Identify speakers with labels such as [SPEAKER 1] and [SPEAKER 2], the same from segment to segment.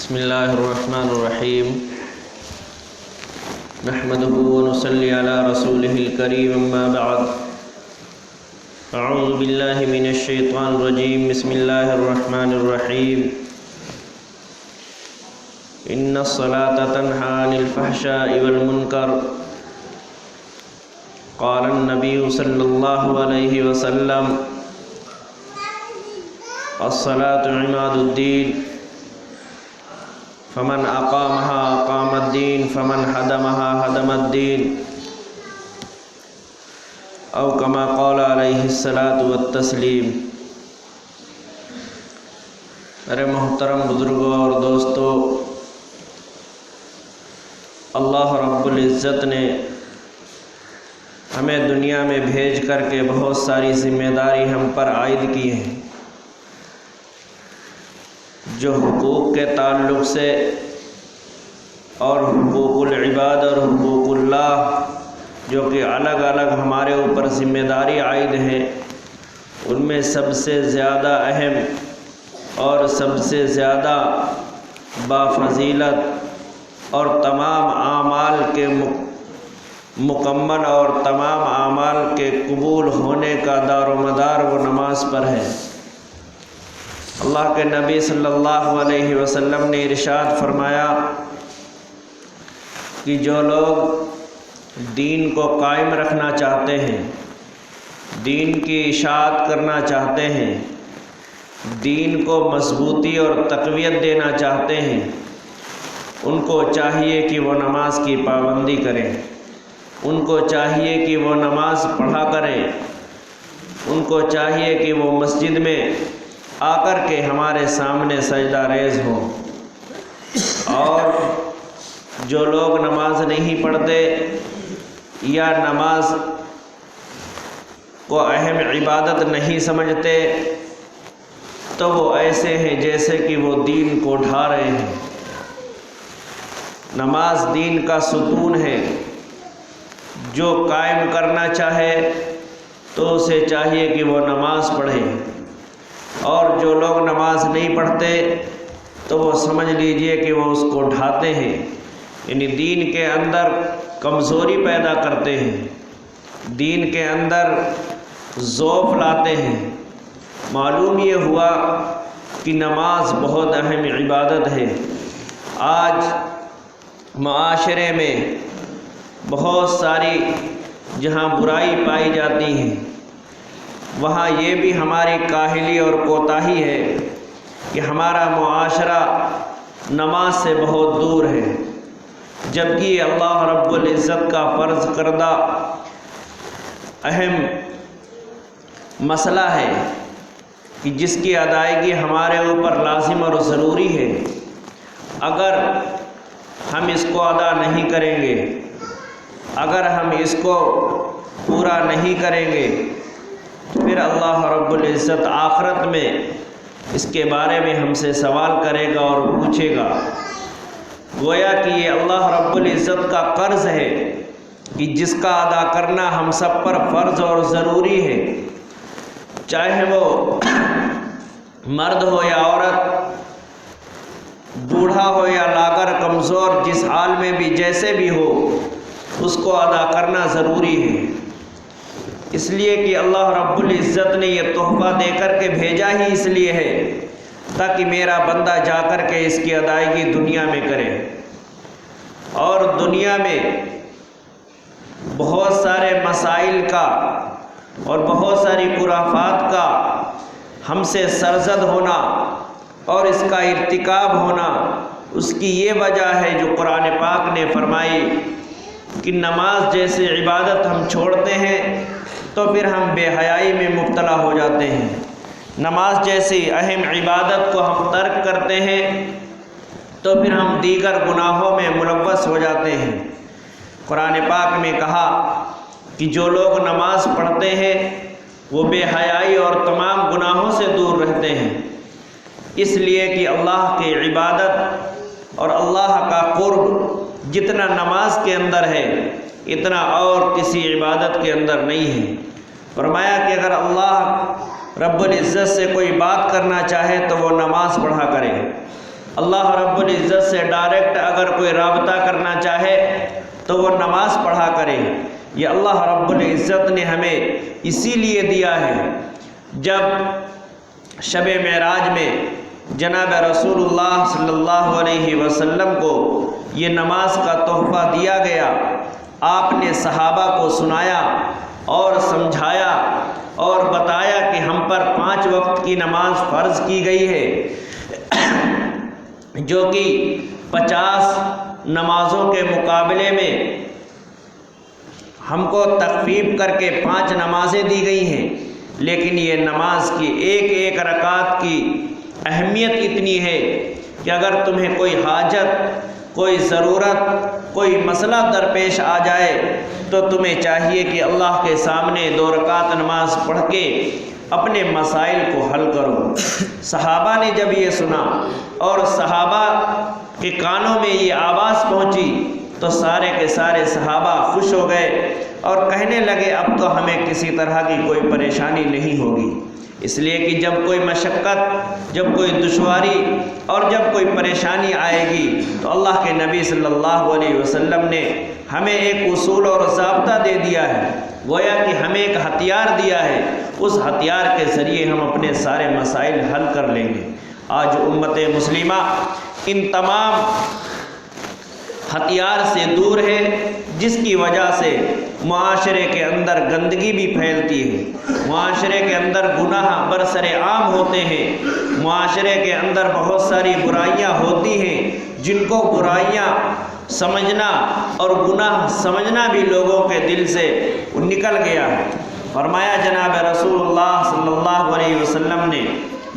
[SPEAKER 1] بسم اللہ الرحمن الرحیم نحمده ونصلی علی رسولہ الکریم اما بعد اعوذ باللہ من الشیطان الرجیم بسم اللہ الرحمن الرحیم ان الصلاة تنہی عن الفحشاء والمنکر قال النبی صلی اللہ علیہ وسلم الصلاة عماد الدین فمن اقامها اقام الدین فمن هدمها هدم الدین او کما قال علیہ الصلاۃ والتسلیم۔ میرے محترم بزرگوں اور دوستو، اللہ رب العزت نے ہمیں دنیا میں بھیج کر کے بہت ساری ذمہ داری ہم پر عائد کی ہیں، جو حقوق کے تعلق سے اور حقوق العباد اور حقوق اللہ جو کہ الگ الگ ہمارے اوپر ذمہ داری عائد ہیں، ان میں سب سے زیادہ اہم اور سب سے زیادہ بافضیلت اور تمام اعمال کے مکمل اور تمام اعمال کے قبول ہونے کا دار و مدار وہ نماز پر ہے۔ اللہ کے نبی صلی اللہ علیہ وسلم نے ارشاد فرمایا کہ جو لوگ دین کو قائم رکھنا چاہتے ہیں، دین کی اشاعت کرنا چاہتے ہیں، دین کو مضبوطی اور تقویت دینا چاہتے ہیں، ان کو چاہیے کہ وہ نماز کی پابندی کریں، ان کو چاہیے کہ وہ نماز پڑھا کریں، ان کو چاہیے کہ وہ مسجد میں آ کر کے ہمارے سامنے سجدہ ریز ہوں۔ اور جو لوگ نماز نہیں پڑھتے یا نماز کو اہم عبادت نہیں سمجھتے تو وہ ایسے ہیں جیسے کہ وہ دین کو ڈھا رہے ہیں۔ نماز دین کا ستون ہے، جو قائم کرنا چاہے تو اسے چاہیے کہ وہ نماز پڑھے، اور جو لوگ نماز نہیں پڑھتے تو وہ سمجھ لیجئے کہ وہ اس کو ڈھاتے ہیں، یعنی دین کے اندر کمزوری پیدا کرتے ہیں، دین کے اندر ضعف لاتے ہیں۔ معلوم یہ ہوا کہ نماز بہت اہم عبادت ہے۔ آج معاشرے میں بہت ساری جہاں برائی پائی جاتی ہے، وہاں یہ بھی ہماری کاہلی اور کوتاہی ہے کہ ہمارا معاشرہ نماز سے بہت دور ہے، جبکہ یہ اللہ رب العزت کا فرض کردہ اہم مسئلہ ہے کہ جس کی ادائیگی ہمارے اوپر لازم اور ضروری ہے۔ اگر ہم اس کو ادا نہیں کریں گے، اگر ہم اس کو پورا نہیں کریں گے، پھر اللہ رب العزت آخرت میں اس کے بارے میں ہم سے سوال کرے گا اور پوچھے گا۔ گویا کہ یہ اللہ رب العزت کا قرض ہے کہ جس کا ادا کرنا ہم سب پر فرض اور ضروری ہے، چاہے وہ مرد ہو یا عورت، بوڑھا ہو یا لاغر کمزور، جس حال میں بھی جیسے بھی ہو، اس کو ادا کرنا ضروری ہے۔ اس لیے کہ اللہ رب العزت نے یہ تحفہ دے کر کے بھیجا ہی اس لیے ہے تاکہ میرا بندہ جا کر کے اس کی ادائیگی دنیا میں کرے۔ اور دنیا میں بہت سارے مسائل کا اور بہت ساری خرافات کا ہم سے سرزد ہونا اور اس کا ارتکاب ہونا، اس کی یہ وجہ ہے جو قرآن پاک نے فرمائی کہ نماز جیسے عبادت ہم چھوڑتے ہیں تو پھر ہم بے حیائی میں مبتلا ہو جاتے ہیں، نماز جیسی اہم عبادت کو ہم ترک کرتے ہیں تو پھر ہم دیگر گناہوں میں ملوث ہو جاتے ہیں۔ قرآن پاک میں کہا کہ جو لوگ نماز پڑھتے ہیں وہ بے حیائی اور تمام گناہوں سے دور رہتے ہیں، اس لیے کہ اللہ کی عبادت اور اللہ کا قرب جتنا نماز کے اندر ہے اتنا اور کسی عبادت کے اندر نہیں ہے۔ فرمایا کہ اگر اللہ رب العزت سے کوئی بات کرنا چاہے تو وہ نماز پڑھا کرے، اللہ رب العزت سے ڈائریکٹ اگر کوئی رابطہ کرنا چاہے تو وہ نماز پڑھا کرے۔ یہ اللہ رب العزت نے ہمیں اسی لیے دیا ہے۔ جب شب معراج میں جناب رسول اللہ صلی اللہ علیہ وسلم کو یہ نماز کا تحفہ دیا گیا، آپ نے صحابہ کو سنایا اور سمجھایا اور بتایا کہ ہم پر 5 وقت کی نماز فرض کی گئی ہے، جو کہ 50 نمازوں کے مقابلے میں ہم کو تخفیف کر کے 5 نمازیں دی گئی ہیں، لیکن یہ نماز کی ایک ایک رکعت کی اہمیت اتنی ہے کہ اگر تمہیں کوئی حاجت، کوئی ضرورت، کوئی مسئلہ درپیش آ جائے تو تمہیں چاہیے کہ اللہ کے سامنے 2 رکعت نماز پڑھ کے اپنے مسائل کو حل کرو۔ صحابہ نے جب یہ سنا اور صحابہ کے کانوں میں یہ آواز پہنچی تو سارے کے سارے صحابہ خوش ہو گئے اور کہنے لگے اب تو ہمیں کسی طرح کی کوئی پریشانی نہیں ہوگی، اس لیے کہ جب کوئی مشقت، جب کوئی دشواری اور جب کوئی پریشانی آئے گی تو اللہ کے نبی صلی اللہ علیہ وسلم نے ہمیں ایک اصول اور ضابطہ دے دیا ہے، گویا کہ ہمیں ایک ہتھیار دیا ہے، اس ہتھیار کے ذریعے ہم اپنے سارے مسائل حل کر لیں گے۔ آج امت مسلمہ ان تمام ہتھیار سے دور ہے، جس کی وجہ سے معاشرے کے اندر گندگی بھی پھیلتی ہے، معاشرے کے اندر گناہ برسر عام ہوتے ہیں، معاشرے کے اندر بہت ساری برائیاں ہوتی ہیں جن کو برائیاں سمجھنا اور گناہ سمجھنا بھی لوگوں کے دل سے نکل گیا ہے۔ فرمایا جناب رسول اللہ صلی اللہ علیہ وسلم نے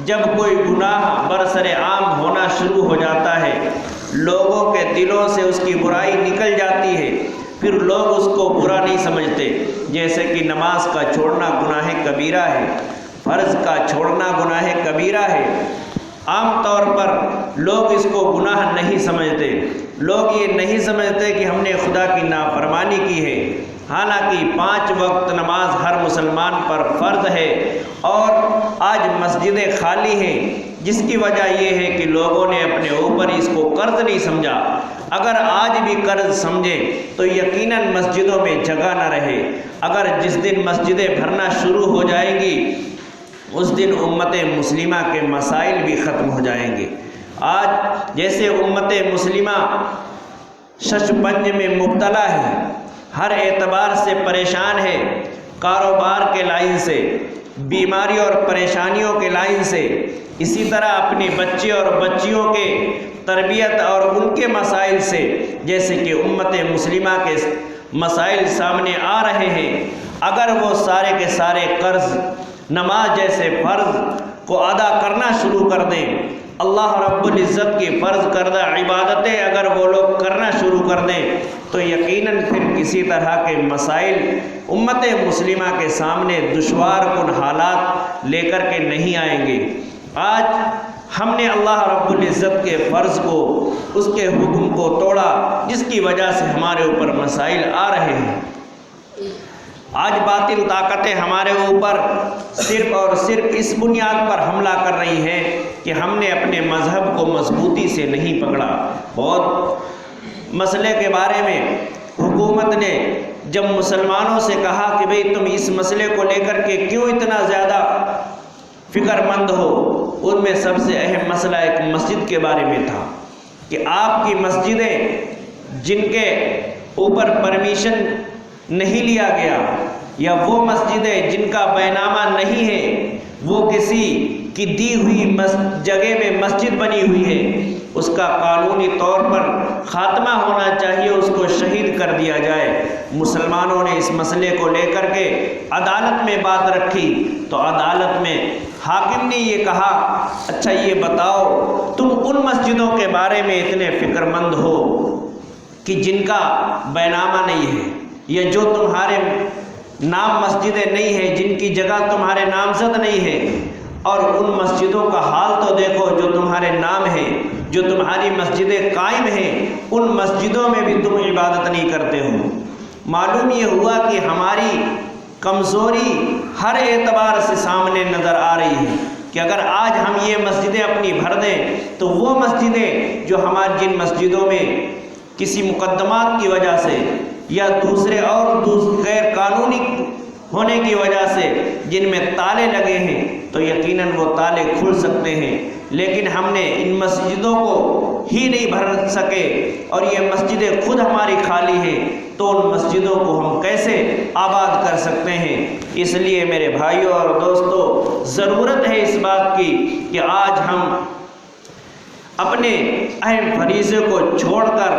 [SPEAKER 1] جب کوئی گناہ برسر عام ہونا شروع ہو جاتا ہے، لوگوں کے دلوں سے اس کی برائی نکل جاتی ہے، پھر لوگ اس کو برا نہیں سمجھتے۔ جیسے کہ نماز کا چھوڑنا گناہ کبیرہ ہے، فرض کا چھوڑنا گناہ کبیرہ ہے، عام طور پر لوگ اس کو گناہ نہیں سمجھتے۔ لوگ یہ نہیں سمجھتے کہ ہم نے خدا کی نافرمانی کی ہے، حالانکہ 5 وقت نماز ہر مسلمان پر فرض ہے، اور آج مسجدیں خالی ہیں، جس کی وجہ یہ ہے کہ لوگوں نے اپنے اوپر اس کو قرض نہیں سمجھا۔ اگر آج بھی قرض سمجھیں تو یقیناً مسجدوں میں جگہ نہ رہے۔ اگر جس دن مسجدیں بھرنا شروع ہو جائیں گی اس دن امت مسلمہ کے مسائل بھی ختم ہو جائیں گے۔ آج جیسے امت مسلمہ ششپنج میں مبتلا ہے، ہر اعتبار سے پریشان ہے، کاروبار کے لائن سے، بیماری اور پریشانیوں کے لائن سے، اسی طرح اپنی بچے اور بچیوں کے تربیت اور ان کے مسائل سے، جیسے کہ امت مسلمہ کے مسائل سامنے آ رہے ہیں، اگر وہ سارے کے سارے قرض نماز جیسے فرض کو ادا کرنا شروع کر دیں، اللہ رب العزت کی فرض کردہ عبادتیں اگر وہ لوگ کرنا شروع کر دیں تو یقیناً پھر کسی طرح کے مسائل امت مسلمہ کے سامنے دشوار کن حالات لے کر کے نہیں آئیں گے۔ آج ہم نے اللہ رب العزت کے فرض کو، اس کے حکم کو توڑا، جس کی وجہ سے ہمارے اوپر مسائل آ رہے ہیں۔ آج باطل طاقتیں ہمارے اوپر صرف اور صرف اس بنیاد پر حملہ کر رہی ہیں کہ ہم نے اپنے مذہب کو مضبوطی سے نہیں پکڑا۔ بہت مسئلے کے بارے میں حکومت نے جب مسلمانوں سے کہا کہ بھئی تم اس مسئلے کو لے کر کے کیوں اتنا زیادہ فکر مند ہو، ان میں سب سے اہم مسئلہ ایک مسجد کے بارے میں تھا کہ آپ کی مسجدیں جن کے اوپر پرمیشن نہیں لیا گیا، یا وہ مسجدیں جن کا بینامہ نہیں ہے، وہ کسی کی دی ہوئی جگہ میں مسجد بنی ہوئی ہے، اس کا قانونی طور پر خاتمہ ہونا چاہیے، اس کو شہید کر دیا جائے۔ مسلمانوں نے اس مسئلے کو لے کر کے عدالت میں بات رکھی تو عدالت میں حاکم نے یہ کہا اچھا یہ بتاؤ تم ان مسجدوں کے بارے میں اتنے فکر مند ہو کہ جن کا بینامہ نہیں ہے، یا جو تمہارے نام مسجدیں نہیں ہیں، جن کی جگہ تمہارے نامزد نہیں ہے، اور ان مسجدوں کا حال تو دیکھو جو تمہارے نام ہیں، جو تمہاری مسجدیں قائم ہیں، ان مسجدوں میں بھی تم عبادت نہیں کرتے ہو۔ معلوم یہ ہوا کہ ہماری کمزوری ہر اعتبار سے سامنے نظر آ رہی ہے۔ کہ اگر آج ہم یہ مسجدیں اپنی بھر دیں تو وہ مسجدیں جو جن مسجدوں میں کسی مقدمات کی وجہ سے یا دوسرے غیر قانونی ہونے کی وجہ سے جن میں تالے لگے ہیں تو یقیناً وہ تالے کھل سکتے ہیں، لیکن ہم نے ان مسجدوں کو ہی نہیں بھر سکے اور یہ مسجدیں خود ہماری خالی ہیں، تو ان مسجدوں کو ہم کیسے آباد کر سکتے ہیں؟ اس لیے میرے بھائیوں اور دوستوں، ضرورت ہے اس بات کی کہ آج ہم اپنے اہم فریضے کو چھوڑ کر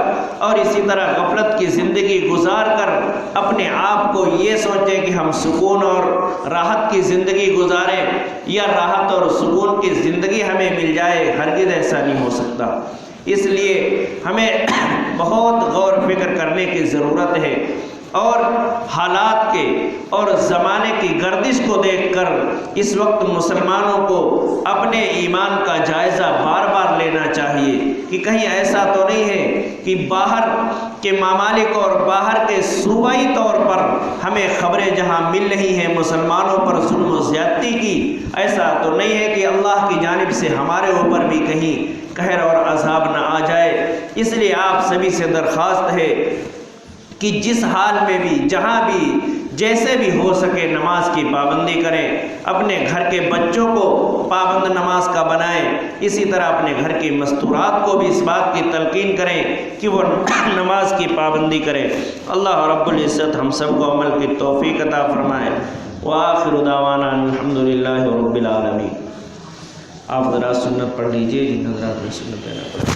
[SPEAKER 1] اور اسی طرح غفلت کی زندگی گزار کر اپنے آپ کو یہ سوچیں کہ ہم سکون اور راحت کی زندگی گزاریں یا راحت اور سکون کی زندگی ہمیں مل جائے، ہرگز ایسا نہیں ہو سکتا۔ اس لیے ہمیں بہت غور و فکر کرنے کی ضرورت ہے اور حالات کے اور زمانے کی گردش کو دیکھ کر اس وقت مسلمانوں کو اپنے ایمان کا جائزہ بار بار لینا چاہیے کہ کہیں ایسا تو نہیں ہے کہ باہر کے ممالک اور باہر کے صوبائی طور پر ہمیں خبریں جہاں مل رہی ہیں مسلمانوں پر ظلم و زیادتی کی، ایسا تو نہیں ہے کہ اللہ کی جانب سے ہمارے اوپر بھی کہیں قہر اور عذاب نہ آ جائے۔ اس لیے آپ سبھی سے درخواست ہے کہ جس حال میں بھی، جہاں بھی، جیسے بھی ہو سکے نماز کی پابندی کریں، اپنے گھر کے بچوں کو پابند نماز کا بنائیں، اسی طرح اپنے گھر کی مستورات کو بھی اس بات کی تلقین کریں کہ وہ نماز کی پابندی کریں۔ اللہ رب العزت ہم سب کو عمل کی توفیق عطا فرمائے۔ وآخر دعوانا الحمدللہ رب العالمین۔ آپ ذرا سنت پڑھ لیجئے جن حضرات نے سنت پڑھا۔